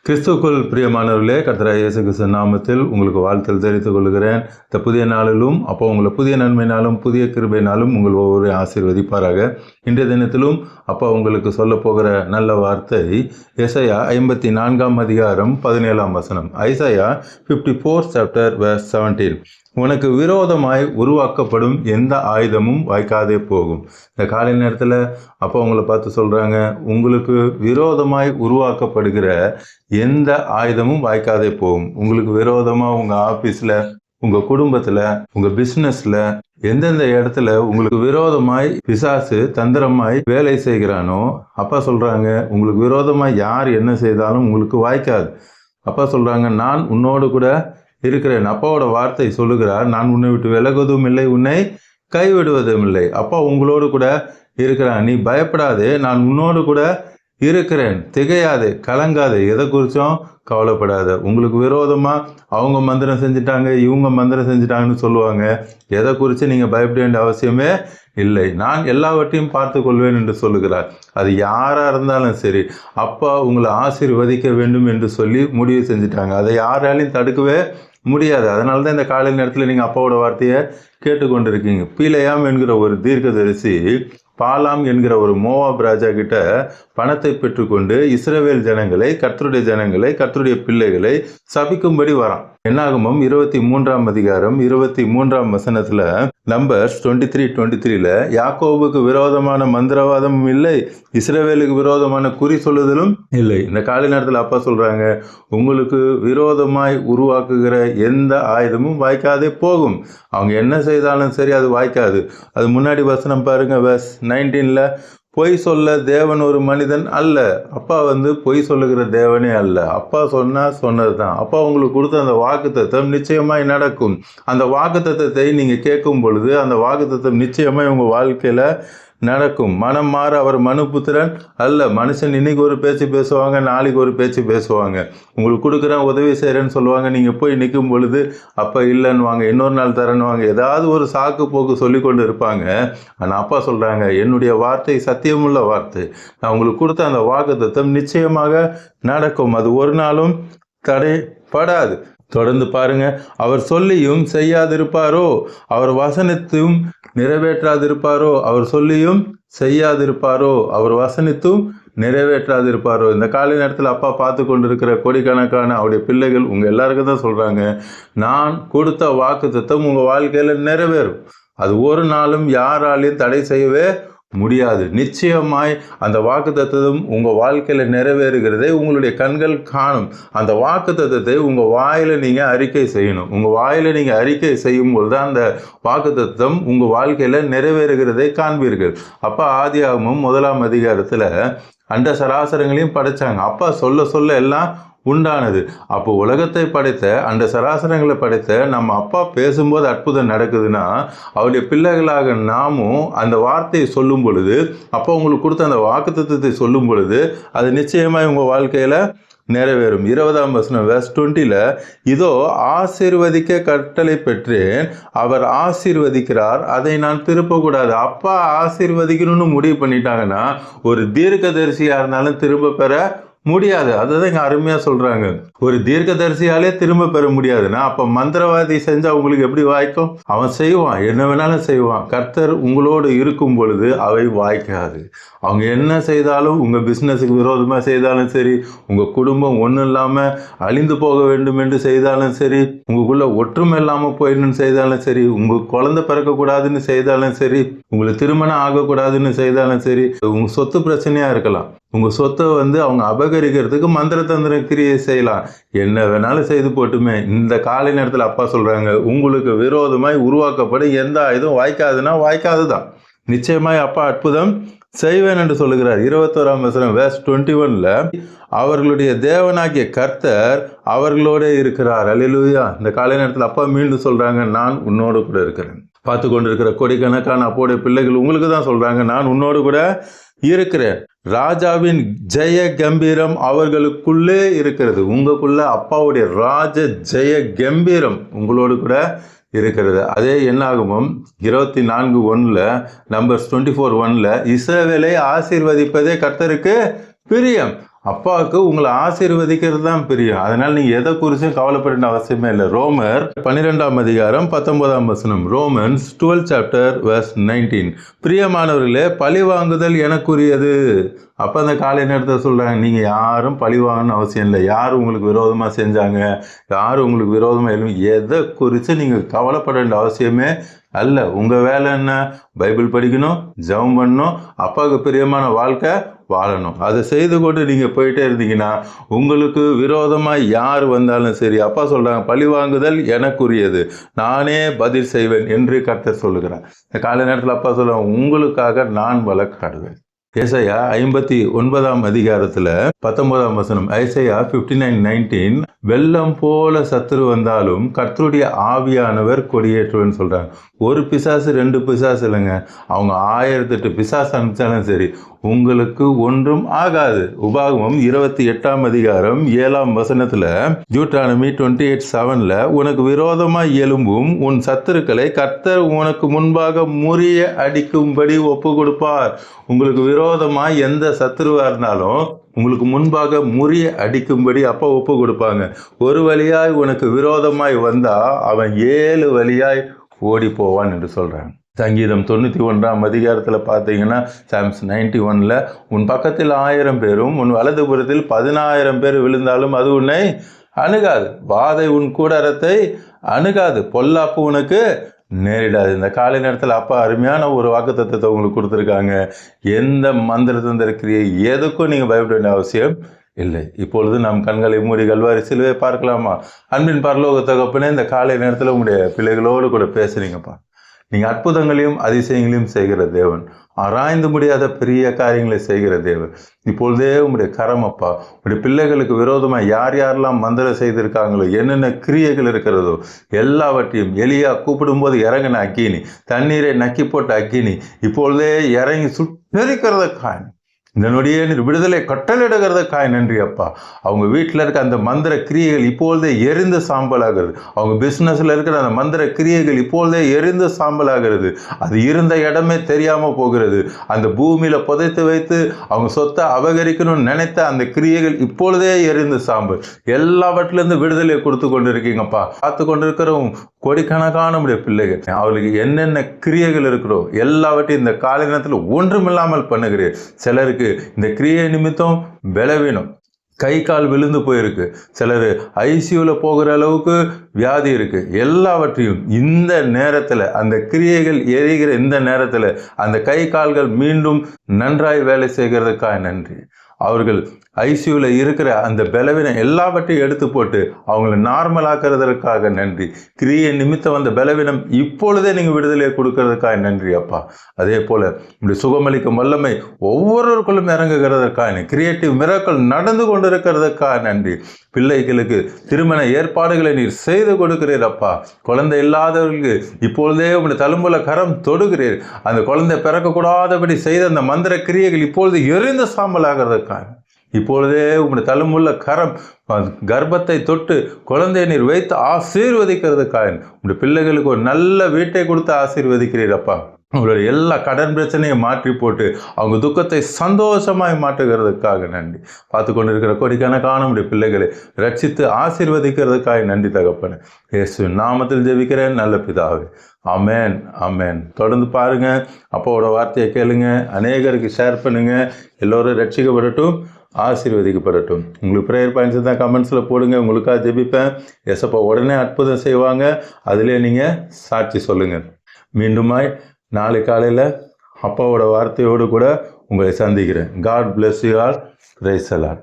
கிறிஸ்துவுக்குள் பிரியமானவர்களே, கர்த்தராகிய இயேசு கிறிஸ்து நாமத்தில் உங்களுக்கு வாழ்த்தல் தெரிவித்துக் கொள்கிறேன். இந்த புதிய நாளிலும் அப்போ உங்களை புதிய நன்மையினாலும் புதிய கிருபையினாலும் உங்கள் ஒவ்வொரு ஆசீர்வதிப்பாராக. இன்றைய தினத்திலும் அப்பா உங்களுக்கு சொல்ல போகிற நல்ல வார்த்தை எசாயா 54 அதிகாரம் 17 வசனம். Isaiah 54 chapter verse 17. உனக்கு விரோதமாய் உருவாக்கப்படும் எந்த ஆயுதமும் வாய்க்காதே போகும். இந்த காலை நேரத்தில் அப்போ உங்களை பார்த்து சொல்கிறாங்க, உங்களுக்கு விரோதமாய் உருவாக்கப்படுகிற எந்த ஆயுதமும் வாய்க்காதே போகும். உங்களுக்கு விரோதமாக உங்கள் ஆஃபீஸில், உங்கள் குடும்பத்தில், உங்கள் பிஸ்னஸில், எந்தெந்த இடத்துல உங்களுக்கு விரோதமாய் பிசாசு தந்திரமாய் வேலை செய்கிறானோ, அப்பா சொல்கிறாங்க, உங்களுக்கு விரோதமாய் யார் என்ன செய்தாலும் உங்களுக்கு வாய்க்காது. அப்பா சொல்கிறாங்க, நான் உன்னோடு கூட இருக்கிறேன். அப்பாவோட வார்த்தை சொல்லுகிறார், நான் உன்னை விட்டு விலகுவதும் இல்லை, உன்னை கைவிடுவதும் இல்லை. அப்பா உங்களோடு கூட இருக்கிறான். நீ பயப்படாதே, நான் உன்னோடு கூட இருக்கிறேன். திகையாதே, கலங்காதே, எதை குறித்தும் கவலைப்படாத. உங்களுக்கு விரோதமாக அவங்க மந்திரம் செஞ்சுட்டாங்க, இவங்க மந்திரம் செஞ்சுட்டாங்கன்னு சொல்லுவாங்க. எதை குறித்து நீங்கள் பயப்பட வேண்டிய அவசியமே இல்லை. நான் எல்லாவற்றையும் பார்த்து கொள்வேன் என்று சொல்லுகிறார். அது யாராக இருந்தாலும் சரி, அப்பா உங்களை ஆசீர்வதிக்க வேண்டும் என்று சொல்லி முடிவு செஞ்சுட்டாங்க. அதை யாராலையும் தடுக்கவே முடியாது. அதனால தான் இந்த காலை நேரத்தில் நீங்கள் அப்பாவோட வார்த்தையை கேட்டுக்கொண்டிருக்கீங்க. பீலையாம் என்கிற ஒரு தீர்க்கதரிசி பாலாம் என்கிற ஒரு மோவாப் ராஜா கிட்ட பணத்தை பெற்றுக்கொண்டு இஸ்ரவேல் ஜனங்களை, கர்த்தருடைய ஜனங்களை, கர்த்தருடைய பிள்ளைகளை சபிக்கும்படி வரான். என்னாகமம் 23 அதிகாரம் 23 வசனத்துல நம்பர்ஸ் 23:23 யாக்கோபுக்கு விரோதமான மந்திரவாதமும் இல்லை, இஸ்ரவேலுக்கு விரோதமான குறி சொல்லுதலும் இல்லை. இந்த காலை நேரத்தில் அப்பா சொல்றாங்க, உங்களுக்கு விரோதமாய் உருவாக்குகிற எந்த ஆயுதமும் வாய்க்காதே போகும். அவங்க என்ன செய்தாலும் சரி, அது வாய்க்காது. அது முன்னாடி வசனம் பாருங்க, verse 19. பொய் சொல்ல தேவன் ஒரு மனிதன் அல்ல. அப்பா பொய் சொல்லுகிற தேவனே அல்ல. அப்பா சொன்னது தான். அப்பா உங்களுக்கு கொடுத்த அந்த வாக்குத்தத்தம் நிச்சயமாய் நடக்கும். அந்த வாக்குத்தத்தத்தை நீங்கள் கேட்கும் பொழுது அந்த வாக்குத்தத்தம் நிச்சயமாய் உங்கள் வாழ்க்கையில் நடக்கும். மனம் மாற அவர் மனுபுத்திரன் அல்ல. மனுஷன் இன்னைக்கு ஒரு பேச்சு பேசுவாங்க, நாளைக்கு ஒரு பேச்சு பேசுவாங்க. உங்களுக்கு கொடுக்குறேன், உதவி செய்கிறேன்னு சொல்லுவாங்க. நீங்கள் போய் நிற்கும் பொழுது அப்போ இல்லைன்னுவாங்க, இன்னொரு நாள் தரேன்னுவாங்க. ஏதாவது ஒரு சாக்கு போக்கு சொல்லி கொண்டு இருப்பாங்க. ஆனால் அப்பா சொல்கிறாங்க, என்னுடைய வார்த்தை சத்தியமுள்ள வார்த்தை. நான் உங்களுக்கு கொடுத்த அந்த வாக்குத்தத்தம் நிச்சயமாக நடக்கும். அது ஒரு நாளும் தடைப்படாது. தொடர்ந்து பாருங்க, அவர் சொல்லியும் செய்யாதிருப்பாரோ, அவர் வசனத்தையும் நிறைவேற்றாதிருப்பாரோ, அவர் சொல்லியும் செய்யாதிருப்பாரோ, அவர் வசனித்தும் நிறைவேற்றாதிருப்பாரோ. இந்த காலை நேரத்தில் அப்பா பார்த்து கொண்டிருக்கிற கோடிக்கணக்கான அவருடைய பிள்ளைகள் உங்கள் எல்லாருக்கும் தான் சொல்கிறாங்க, நான் கொடுத்த வாக்குத்தத்தம் உங்கள் வாழ்க்கையில் நிறைவேறும். அது ஒரு நாளும் யாராலையும் தடை செய்யவே முடியாது. நிச்சயமாய் அந்த வாக்குத்தத்தம் உங்கள் வாழ்க்கையில் நிறைவேறுகிறதை உங்களுடைய கண்கள் காணும். அந்த வாக்குத்தத்தத்தை உங்கள் வாயில் நீங்கள் அறிக்கை செய்யணும். உங்கள் வாயில் நீங்கள் அறிக்கை செய்யும்போது தான் அந்த வாக்குத்தத்தம் உங்கள் வாழ்க்கையில் நிறைவேறுகிறதை காண்பீர்கள். அப்போ ஆதியாகமம் 1 அதிகாரத்தில் அண்ட சராசரங்களையும் படைச்சாங்க. அப்பா சொல்ல சொல்ல எல்லாம் உண்டானது. அப்போ உலகத்தை படைத்த அந்த சராசரங்களை படைத்த நம்ம அப்பா பேசும்போது அற்புதம் நடக்குதுன்னா, அவருடைய பிள்ளைகளாக நாமும் அந்த வார்த்தையை சொல்லும் பொழுது, அப்போ உங்களுக்கு கொடுத்த அந்த வாக்குத்தத்தத்தை சொல்லும் பொழுது அது நிச்சயமாக உங்கள் வாழ்க்கையில் நிறைவேறும். 20 வசனம் verse 20 இதோ ஆசீர்வதிக்க கட்டளை பெற்றேன், அவர் ஆசீர்வதிக்கிறார், அதை நான் திருப்பக்கூடாது. அப்பா ஆசீர்வதிக்கணும்னு முடிவு பண்ணிட்டாங்கன்னா ஒரு தீர்க்கதரிசியாக இருந்தாலும் திரும்ப பெற முடியாது. அதுதான் இங்கே அருமையாக சொல்கிறாங்க. ஒரு தீர்க்கதரிசியாலே திரும்ப பெற முடியாதுன்னா அப்போ மந்திரவாதி செஞ்சால் உங்களுக்கு எப்படி வாய்க்கும்? அவன் செய்வான், என்ன வேணாலும் செய்வான். கர்த்தர் உங்களோடு இருக்கும் பொழுது அவை வாய்க்காது. அவங்க என்ன செய்தாலும், உங்கள் பிஸ்னஸுக்கு விரோதமாக செய்தாலும் சரி, உங்கள் குடும்பம் ஒன்றும் இல்லாமல் அழிந்து போக வேண்டும் என்று செய்தாலும் சரி, உங்களுக்குள்ள ஒற்றுமை இல்லாமல் போயிடணும்னு செய்தாலும் சரி, உங்கள் குழந்தை பிறக்கக்கூடாதுன்னு செய்தாலும் சரி, உங்களுக்கு திருமணம் ஆகக்கூடாதுன்னு செய்தாலும் சரி, உங்கள் சொத்து பிரச்சனையாக இருக்கலாம். உங்கள் சொத்தை அவங்க அபகரிக்கிறதுக்கு மந்திர தந்திர கிரியை செய்யலாம். என்ன வேணாலும் செய்து போட்டுமே. இந்த காலை நேரத்தில் அப்பா சொல்கிறாங்க, உங்களுக்கு விரோதமாய் உருவாக்கப்படும் எந்த ஆயுதம் வாய்க்காதுன்னா வாய்க்காது தான். நிச்சயமாய் அப்பா அற்புதம் செய்வேன் என்று சொல்லுகிறார். 21 வசனம் verse 21 அவர்களுடைய தேவனாகிய கர்த்தர் அவர்களோட இருக்கிறார். அல்லேலூயா. இந்த காலை நேரத்தில் அப்பா மீண்டும் சொல்கிறாங்க, நான் உன்னோடு கூட இருக்கிறேன். பார்த்து கொண்டிருக்கிற கோடிக்கணக்கான அப்போடைய பிள்ளைகள் உங்களுக்கு தான் சொல்கிறாங்க, நான் உன்னோடு கூட இருக்கிறேன். ராஜாவின் ஜெய கம்பீரம் அவர்களுக்குள்ளே இருக்கிறது. உங்களுக்குள்ள அப்பாவுடைய ராஜ ஜெய கம்பீரம் உங்களோடு கூட இருக்கிறது. அதே என்னாகமம் 24:1 நம்பர்ஸ் 24:1 இஸ்ரவேலை ஆசீர்வதிப்பதே கர்த்தருக்கு பிரியம். அப்பாவுக்கு உங்களை ஆசீர்வதிக்கிறது தான் பிரியம். அதனால் நீங்கள் எதை குறிச்சும் கவலைப்பட வேண்டிய அவசியமே இல்லை. ரோமர் 12ஆம் அதிகாரம் 19ஆம் வசனம். Romans 12 chapter verse 19. பிரியமானவர்களே, பழி வாங்குதல் எனக்குரியது. அப்போ அந்த காலை நேரத்தில் சொல்கிறாங்க, நீங்கள் யாரும் பழி வாங்கணும்னு அவசியம் இல்லை. யார் உங்களுக்கு விரோதமாக செஞ்சாங்க, யார் உங்களுக்கு விரோதமாக எழுதி, எதை குறித்து நீங்கள் கவலைப்பட வேண்டிய அவசியமே அல்ல. உங்கள் வேலை என்ன? பைபிள் படிக்கணும், ஜெபம் பண்ணணும், அப்பாவுக்கு பிரியமான வாழ்க்கை வாழணும். அதை செய்து கொண்டு நீங்கள் போயிட்டே இருந்தீங்கன்னா உங்களுக்கு விரோதமாக யார் வந்தாலும் சரி, அப்பா சொல்கிறாங்க, பழி வாங்குதல் எனக்குரியது, நானே பதில் செய்வேன் என்று கர்த்தர் சொல்லுகிறார். இந்த காலை நேரத்தில் அப்பா சொல்லுவாங்க, உங்களுக்காக நான் வழக்காடுவேன். ஏசாயா 59ஆம் அதிகாரத்தில் 19ஆம் வசனம். ஏசாயா 59:19. வெள்ளம் போல சத்துரு வந்தாலும் கர்த்தருடைய ஆவியானவர் கொடியேற்றுவேன்னு சொல்கிறாங்க. ஒரு பிசாசு 2 பிசாசு இல்லைங்க, அவங்க 1008 பிசாசு அனுப்பிச்சாலும் சரி உங்களுக்கு ஒன்றும் ஆகாது. உபாகமம் 28ஆம் அதிகாரம் 7ஆம் வசனத்தில் டியூட்ரானமி 28:7 உனக்கு விரோதமாய் எழும்பும் உன் சத்துருக்களை கர்த்தர் உனக்கு முன்பாக முறிய அடிக்கும்படி ஒப்பு கொடுப்பார். உங்களுக்கு விரோதமாய் எந்த சத்துருவா இருந்தாலும் உங்களுக்கு முன்பாக முறிய அடிக்கும்படி அப்பா ஒப்பு கொடுப்பாங்க. ஒரு வழியாய் உனக்கு விரோதமாய் வந்தா அவன் 7 வழியாய் ஓடி போவான் என்று சொல்றாங்க. சங்கீதம் 91ஆம் அதிகாரத்தில் பார்த்தீங்கன்னா சாம்ஸ் 91ல் உன் பக்கத்தில் 1000 பேரும் உன் வலதுபுறத்தில் 10,000 பேர் விழுந்தாலும் அது உன்னை அணுகாது. வாதை உன் கூடாரத்தை அணுகாது, பொல்லாப்பு உனக்கு நேரிடாது. இந்த காலை நேரத்தில் அப்பா அருமையான ஒரு வாக்குத்தத்தத்தை உங்களுக்கு கொடுத்துருக்காங்க. எந்த மந்திர கிரியை எதுக்கும் நீங்கள் பயப்பட வேண்டிய அவசியம் இல்லை. இப்பொழுது நம் கண்களை மூடி கல்வாரி சிலுவை பார்க்கலாமா? அன்பின் பரலோக தகப்பனே, இந்த காலை நேரத்தில் உங்களுடைய பிள்ளைகளோடு கூட பேசுறீங்கப்பா. நீங்கள் அற்புதங்களையும் அதிசயங்களையும் செய்கிற தேவன், ஆராய்ந்து முடியாத பெரிய காரியங்களை செய்கிற தேவன். இப்பொழுதே உங்களுடைய கரமப்பா, உங்களுடைய பிள்ளைகளுக்கு விரோதமாக யார் யாரெல்லாம் மந்திரம் செய்திருக்காங்களோ, என்னென்ன கிரியைகள் இருக்கிறதோ எல்லாவற்றையும் எலியா கூப்பிடும்போது இறங்கின அக்கினி, தண்ணீரை நக்கி போட்ட அக்கினி இப்பொழுதே இறங்கி சுட்டரிக்கிறதுக்காக இந்த நொடியே நீர் விடுதலை கட்டளிடுகிறதுக்காக நன்றி அப்பா. அவங்க வீட்டில் இருக்க அந்த மந்திர கிரியைகள் இப்பொழுதே எரிந்து சாம்பலாகிறது. அவங்க பிஸ்னஸில் இருக்கிற அந்த மந்திர கிரியைகள் இப்பொழுதே எரிந்து சாம்பலாகிறது. அது இருந்த இடமே தெரியாமல் போகிறது. அந்த பூமியில் புதைத்து வைத்து அவங்க சொத்தை அபகரிக்கணும்னு நினைத்த அந்த கிரியைகள் இப்பொழுதே எரிந்து சாம்பல். எல்லாவற்றிலிருந்து விடுதலை கொடுத்து கொண்டு இருக்கீங்கப்பா. பார்த்து கொண்டு இருக்கிறவங்க கோடிக்கணக்கான நம்முடைய பிள்ளைகள், அவர்களுக்கு என்னென்ன கிரியைகள் இருக்கிறோ எல்லாவற்றையும் இந்த காலை நேரத்தில் ஒன்றுமில்லாமல் பண்ணுகிறேன். சிலருக்கு இந்த கிரியை நிமித்தம் பலவீனம், கை கால் விழுந்து போயிருக்கு, சிலர் ஐசியூவில் போகிற அளவுக்கு வியாதி இருக்கு. எல்லாவற்றையும் இந்த நேரத்தில், அந்த கிரியைகள் எரிகிற இந்த நேரத்தில் அந்த கை கால்கள் மீண்டும் நன்றாய் வேலை செய்கிறதுக்காக நன்றி. அவர்கள் ஐசியூவில் இருக்கிற அந்த பலவீனம் எல்லாவற்றையும் எடுத்து போட்டு அவங்கள நார்மல் ஆக்கிறதுக்காக நன்றி. கிரியை நிமித்தம் வந்த பலவீனம் இப்பொழுதே நீங்கள் விடுதலையை கொடுக்கறதுக்காக நன்றி அப்பா. அதே போல் இப்படி சுகமளிக்கும் வல்லமை ஒவ்வொருவருக்குள்ளும் இறங்குகிறதற்காக, கிரியேட்டிவ் மிராக்கிள் நடந்து கொண்டு இருக்கிறதுக்காக நன்றி. பிள்ளைகளுக்கு திருமண ஏற்பாடுகளை நீர் செய்து கொடுக்கிறீர் அப்பா. குழந்தை இல்லாதவர்களுக்கு இப்பொழுதே உங்களுடைய தழும்புல கரம் தொடுகிறீர். அந்த குழந்தை பிறக்கக்கூடாதபடி செய்த அந்த மந்திர கிரியைகள் இப்பொழுது எரிந்து சாம்பலாகிறதுக்காக இப்பொழுதே உங்களுடைய தழும்புள்ள கரம் கர்ப்பத்தை தொட்டு குழந்தையை நீர் வைத்து ஆசீர்வதிக்கிறதுக்காக, உங்களுடைய பிள்ளைகளுக்கு ஒரு நல்ல வீட்டை கொடுத்து ஆசீர்வதிக்கிறீர் அப்பா. அவங்களுடைய எல்லா கடன் பிரச்சனையும் மாற்றி போட்டு அவங்க துக்கத்தை சந்தோஷமாய் மாற்றுகிறதுக்காக நன்றி. பார்த்து கொண்டு இருக்கிற கோடிக்கணக்கான நம்முடைய பிள்ளைகளை ரட்சித்து ஆசீர்வதிக்கிறதுக்காக நன்றி தகப்பனே. இயேசு நாமத்தில் ஜெபிக்கிறேன் நல்ல பிதாவே, ஆமேன் ஆமேன். தொடர்ந்து பாருங்க, அப்பாவோட வார்த்தையை கேளுங்க, அநேகருக்கு ஷேர் பண்ணுங்க. எல்லோரும் ரட்சிக்கப்படட்டும், ஆசீர்வதிக்கப்படட்டும். உங்களுக்கு ப்ரேயர் பாயிண்ட்ஸ் தான் கமெண்ட்ஸில் போடுங்க, உங்களுக்காக ஜெபிப்பேன். எஸ்அப்பா உடனே அற்புதம் செய்வாங்க, அதிலே நீங்கள் சாட்சி சொல்லுங்கள். மீண்டுமாய் நாளை காலையில் அப்பாவோட வார்த்தையோடு கூட உங்களை சந்திக்கிறேன். God bless you all. Praise the Lord.